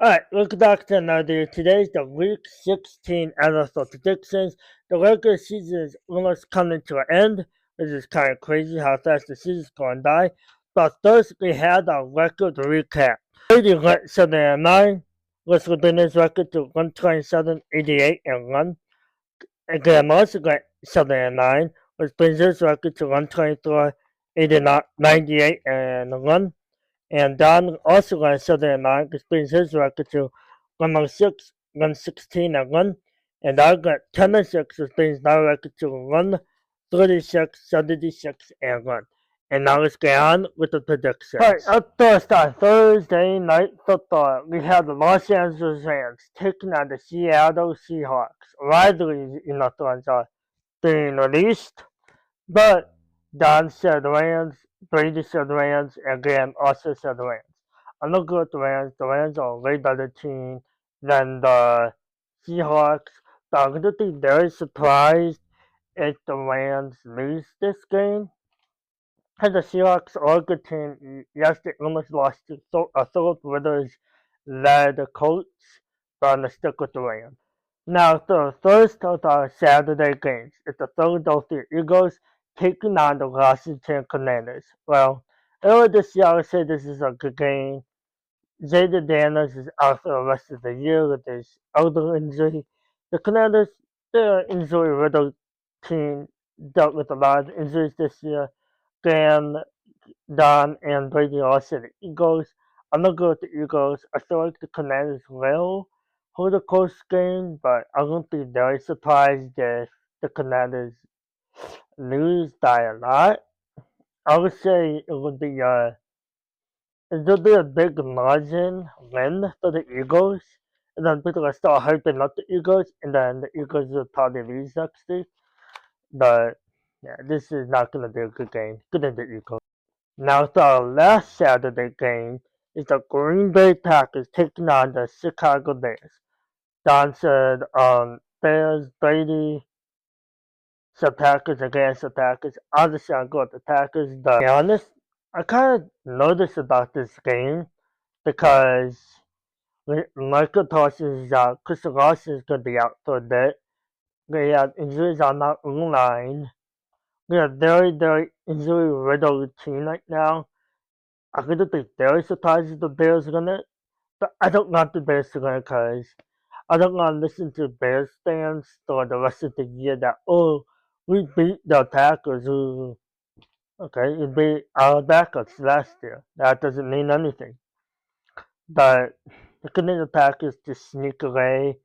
Alright, welcome back to another. Today's the Week 16 NFL predictions. The regular season is almost coming to an end, which is kind of crazy how fast the season's going by. But first, we had a record recap. Brady went 7-9. Let's within his record to 127, 88, and 1. And Graham also went 7-9, which brings his record to 124, 89, 98, and 1. And Don also went 7-9, which brings his record to 106, 116, and 1. And I got 10-6, which brings my record to 136, 76, and 1. And now let's get on with the predictions. Alright, up first on Thursday Night Football, we have the Los Angeles Rams taking on the Seattle Seahawks. Widely enough ones are being released, but Don said Rams, Brady said Rams, and Graham also said Rams. I'm not good with the Rams. The Rams are a way better team than the Seahawks. But I'm going to be very surprised if the Rams lose this game. Because the Seahawks are a good team. Yes, they almost lost to Philip Rivers led Colts, but I'm going to stick with the Rams. Now, the first of our Saturday games is the Philadelphia Eagles taking on the Washington Commanders. Well, earlier this year I said this is a good game. Jaden Daniels is out for the rest of the year with his elbow injury. The Commanders, they're an injury-riddled team, dealt with a lot of injuries this year. Dan, Don, and Brady all said the Eagles. I'm not good with the Eagles. I feel like the Commanders will hold a close game, but I wouldn't be very surprised if the Commanders lose by a lot. I would say it would be a big margin win for the Eagles, and then people are start hyping up the Eagles, and then the Eagles will probably lose next week. But yeah, this is not going to be a good game. Good in the Eagles. Now, the last Saturday game is the Green Bay Packers taking on the Chicago Bears. Don said, Bears, Brady said Packers against the Packers. Obviously, I'll go with the Packers. But to be honest, I kind of noticed about this game because Michael Parsons is out. Christian Larson is going to be out for a bit. They have injuries on that line. We have very, very injury-riddled team right now. I'm going to be very surprised if the Bears are going to. But I don't want the Bears to win because I don't want to listen to Bears fans for the rest of the year that, oh, we beat the Packers. Who, okay, you beat our backups last year. That doesn't mean anything. But the Canadian Packers just sneak away,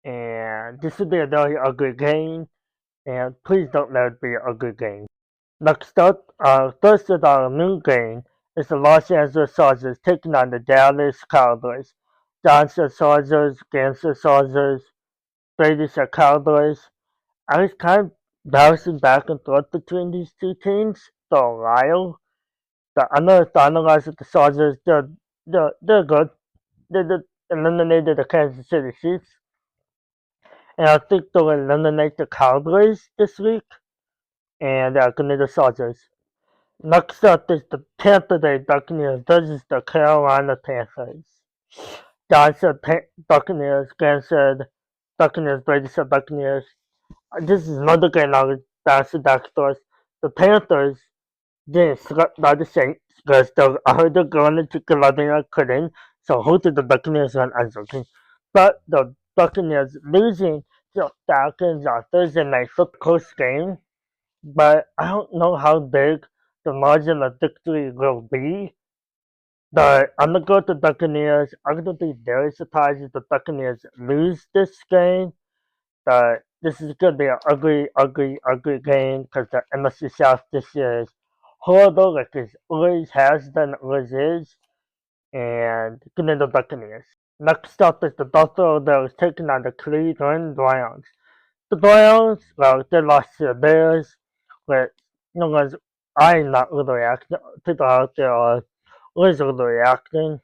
and this would be a very ugly game. And please don't let it be an ugly game. Next up, first of our new game is the Los Angeles Chargers taking on the Dallas Cowboys. John said Chargers, Dan said Chargers, Brady said Cowboys. I was kind of bouncing back and forth between these two teams for a while. But I know finalized with the Chargers, they're good. They eliminated the Kansas City Chiefs. And I think they'll eliminate the Cowboys this week. And they're going to the Chargers. Next up is the Tampa Bay Buccaneers versus the Carolina Panthers. Don said Buccaneers, Glenn said Buccaneers, Brady said Buccaneers. This is another game I was bouncing back and forth. The Panthers didn't swept by the Saints because I heard they're going into Carolina couldn't, so hopefully the Buccaneers won as a team. But the Buccaneers losing to the Falcons on Thursday night for a close game, but I don't know how big the margin of victory will be. But I'm gonna go with the Buccaneers. I'm gonna be very surprised if the Buccaneers lose this game. But this is gonna be an ugly, ugly, ugly game because the NFC South this year is horrible, like it always has been, always is. And give me the Buccaneers. Next up is the Buffalo Bills taking on the Cleveland Browns. The Browns, well, they lost to the Bears, but I'm not really reacting. People out there are always really reacting,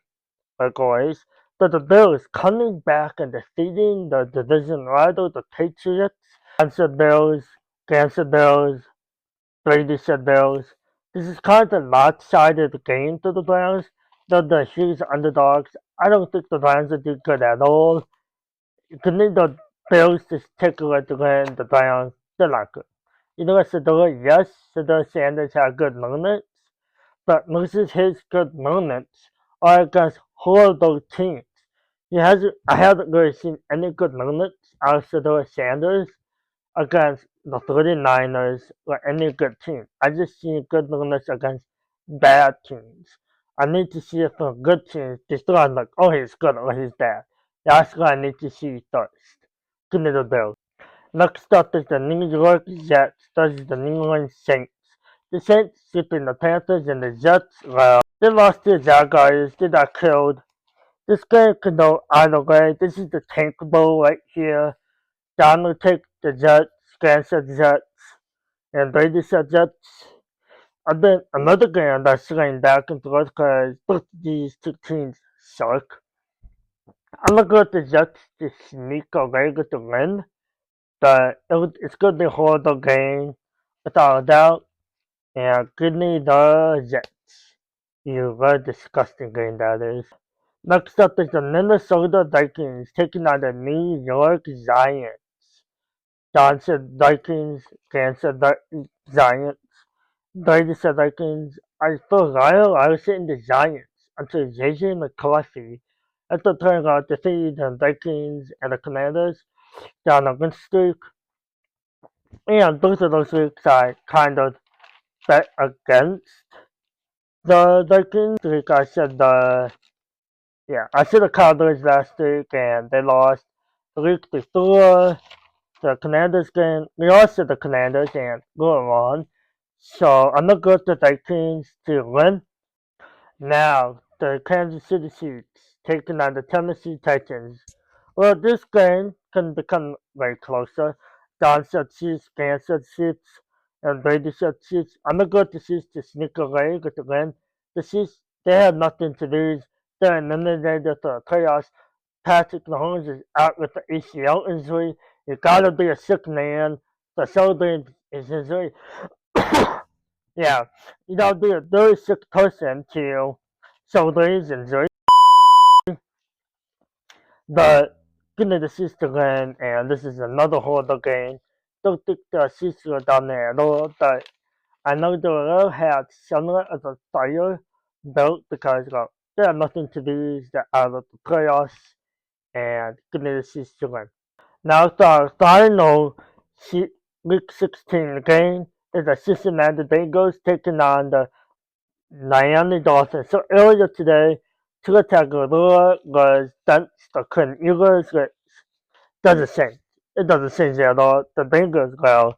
like always. But the Bills coming back and defeating the division rival, the Patriots. Kansas Bills, Kansas Bills, Brady said Bills. This is kind of a lopsided game to the Browns. They're the huge underdogs. I don't think the Lions will do good at all. Could need the Bills to take away to win the Lions. They're not good. You know what Sador? Yes, Sador Sanders had good moments, but most of his good moments are against horrible teams. I haven't really seen any good moments out of Sador Sanders against the 49ers or any good team. I just see good moments against bad teams. I need to see it from good teams to start like, oh, he's good or he's bad. That's what I need to see first. Good little Bills. Next up is the New York Jets versus the New Orleans Saints. The Saints sweeping the Panthers and the Jets, well, they lost to the Jaguars. They got killed. This game could go either way. This is the Tank Bowl right here. Donald takes the Jets, Scan said Jets, and Brady said Jets. And then another game that's going back and forth because both these two teams suck. I'm gonna go with the Jets to sneak away with the win, but it's gonna be a horrible game without a doubt. And give me the Jets. You very disgusting game that is. Next up is the Minnesota Vikings taking on the New York Giants. Don said Vikings, Dan said Giants. Brady said Vikings. For a while, I was saying the Giants until JJ McCarthy at the turn out to see the Vikings and the Commanders down a win streak. And both of those weeks I kind of bet against the Vikings. Week I said I said the Cowboys last week and they lost. The week before the Commanders game, we lost to the Commanders and go on. So I'm gonna go with the Vikings to win. Now the Kansas City Chiefs taking on the Tennessee Titans. Well, this game can become very closer. Don said Chiefs, Dan said Chiefs, and Brady said Chiefs. I'm gonna go with the Chiefs to sneak away with the win. The Chiefs, they have nothing to lose. They're eliminated for the playoffs. Patrick Mahomes is out with the ACL injury. You gotta be a sick man to celebrate his injury. Yeah, you gotta be a very sick person to celebrate his injury. But give me the Chiefs to win, and this is another horrible game. Don't think the Chiefs were down there at all, but I know they will have similar as a fire belt because they have nothing to lose. They're out of the playoffs, and give me the Chiefs to win. Now the final Week 16 game is the Cincinnati Bengals taking on the Miami Dolphins. So earlier today, Tua Tagovailoa was benched the Cleveland Eagles, which doesn't change. It doesn't change at all. The Bengals, well,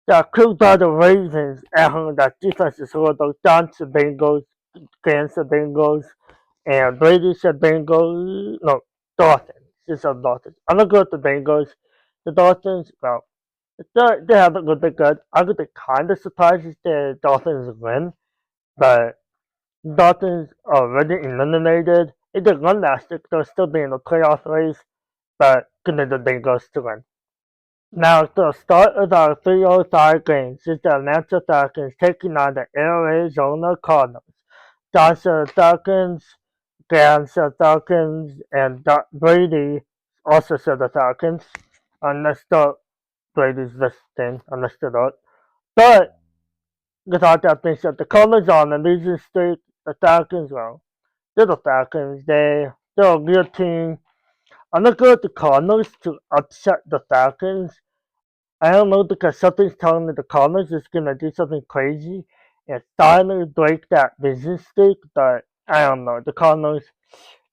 the crew by the Ravens at home, that defense is horrible. Down to Bengals, against the Bengals, and Brady said Bengals, no, Dolphins. She said Dolphins. I'm gonna go with the Bengals. The Dolphins, well, they haven't looked that good. I would be kind of surprised if the Dolphins win, but Dolphins are already eliminated. If they won last week, they'll still be in the playoff race, but give me the Bengals to win. Now, the start of our 3:05 games is the Atlanta Falcons taking on the Arizona Cardinals. Joshua Falcons, Dan said Falcons, and Brady also said the Falcons, unless Brady's listening, unless they're not. But without that being said, the Cardinals are on a losing streak. The Falcons, well, they're the Falcons. They're a real team. I'm gonna go with the Cardinals to upset the Falcons. I don't know because something's telling me the Cardinals is gonna do something crazy and finally break that losing streak. But I don't know. The Cardinals,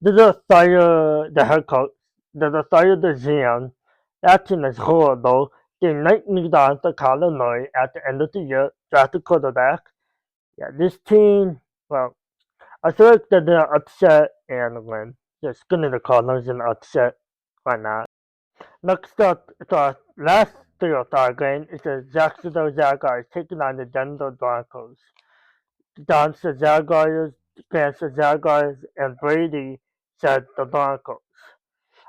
they're gonna fire the head coach. They're gonna fire the GM. That team is horrible. They might move on to Kyler Murray at the end of the year, draft a quarterback. Yeah, this team, well, I feel like they're gonna upset and win. Just give me the Cardinals and upset. Why not? Next up, the last 3:05 game is the Jacksonville Jaguars taking on the Denver Broncos. Don said Jaguars, Dan said Jaguars, and Brady said the Broncos.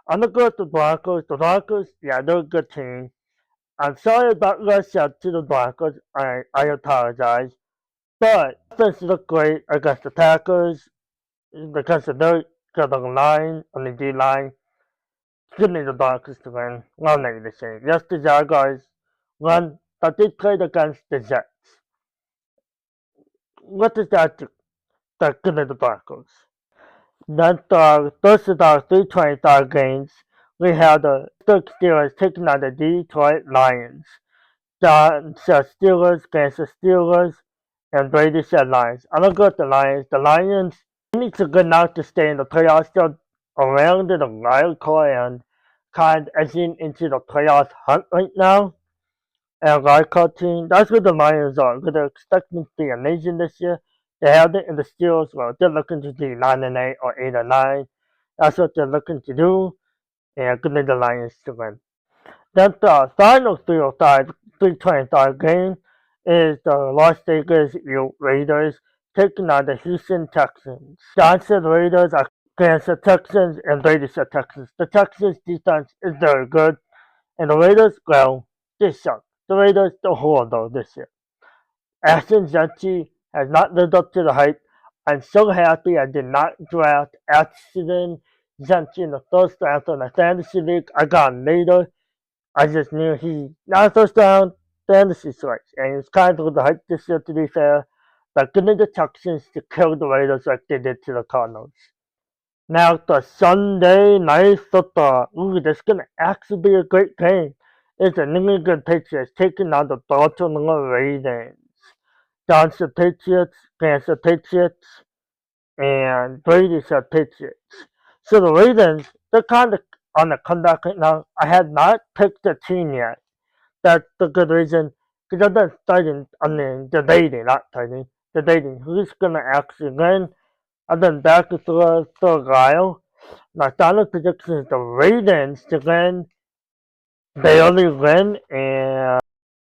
I'm gonna go with the Broncos. The Broncos, yeah, they're a good team. I'm sorry about what I said to the Broncos. I apologize. But offense looked great against the Packers because of their got the line on the D line. Give me the Broncos to win. Well, not the same. Yes, the Jaguars won, but they played against the Jets. What is that? That give me the Broncos. Then those are our 320 games. We had the Pittsburgh Steelers taking on the Detroit Lions. John said Steelers against the Steelers, and Brady said Lions. I'm gonna go with the Lions. The Lions need to good now to stay in the playoffs. They're around the wild card and kind of edging into the playoff hunt right now. And wild card team, that's what the Lions are. They're expecting to be amazing this year. They have it in the Steelers. Well, they're looking to be 9-8 or 8-9. That's what they're looking to do. And good the Lions to win. Then the final 325 game is the Las Vegas Raiders taking on the Houston Texans. Johnson Raiders are against the Texans and Brady said Texans. The Texans defense is very good, and the Raiders, well, they suck. The Raiders don't hold though this year. Ashton Zenchi has not lived up to the hype. I'm so happy I did not draft Ashton Zenchi in the first round of the fantasy league. I got him later. I just knew he not first round fantasy choice, and he was kind of the hype this year to be fair. But getting the Texans to kill the Raiders like they did to the Cardinals. Now the Sunday night football. Ooh, this is gonna actually be a great game. It's the New England Patriots taking on the Baltimore Ravens. Johnson Patriots against the Patriots, and Brady said Patriots. So the Ravens, they're kind of on the comeback right now. I had not picked the team yet. That's the good reason, because I've been studying, debating, not studying, debating who's going to actually win. I've been back and forth for a while. My final prediction is the Ravens to win. They only win, and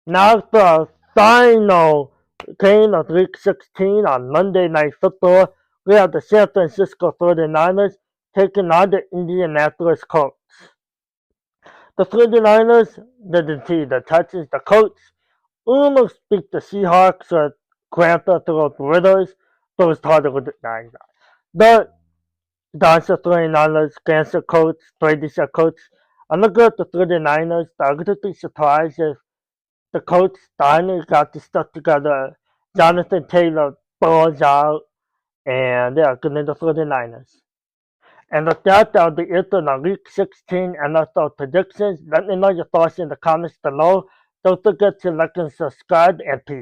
now the final game of Week 16 on Monday Night Football. We have the San Francisco 49ers taking on the Indianapolis Colts. The 49ers didn't see the touches. The Colts almost beat the Seahawks with Grandpa through the Ridders, but it was harder with the Niners. But that's the 49ers against the Colts, 36 Colts. I'm looking at the 49ers. I wouldn't be surprised if the Colts finally got the stuff together. Jonathan Taylor balls out, and they're going to the 49ers. And with that, that'll be it on our Week 16 NFL predictions. Let me know your thoughts in the comments below. Don't forget to like and subscribe, and peace.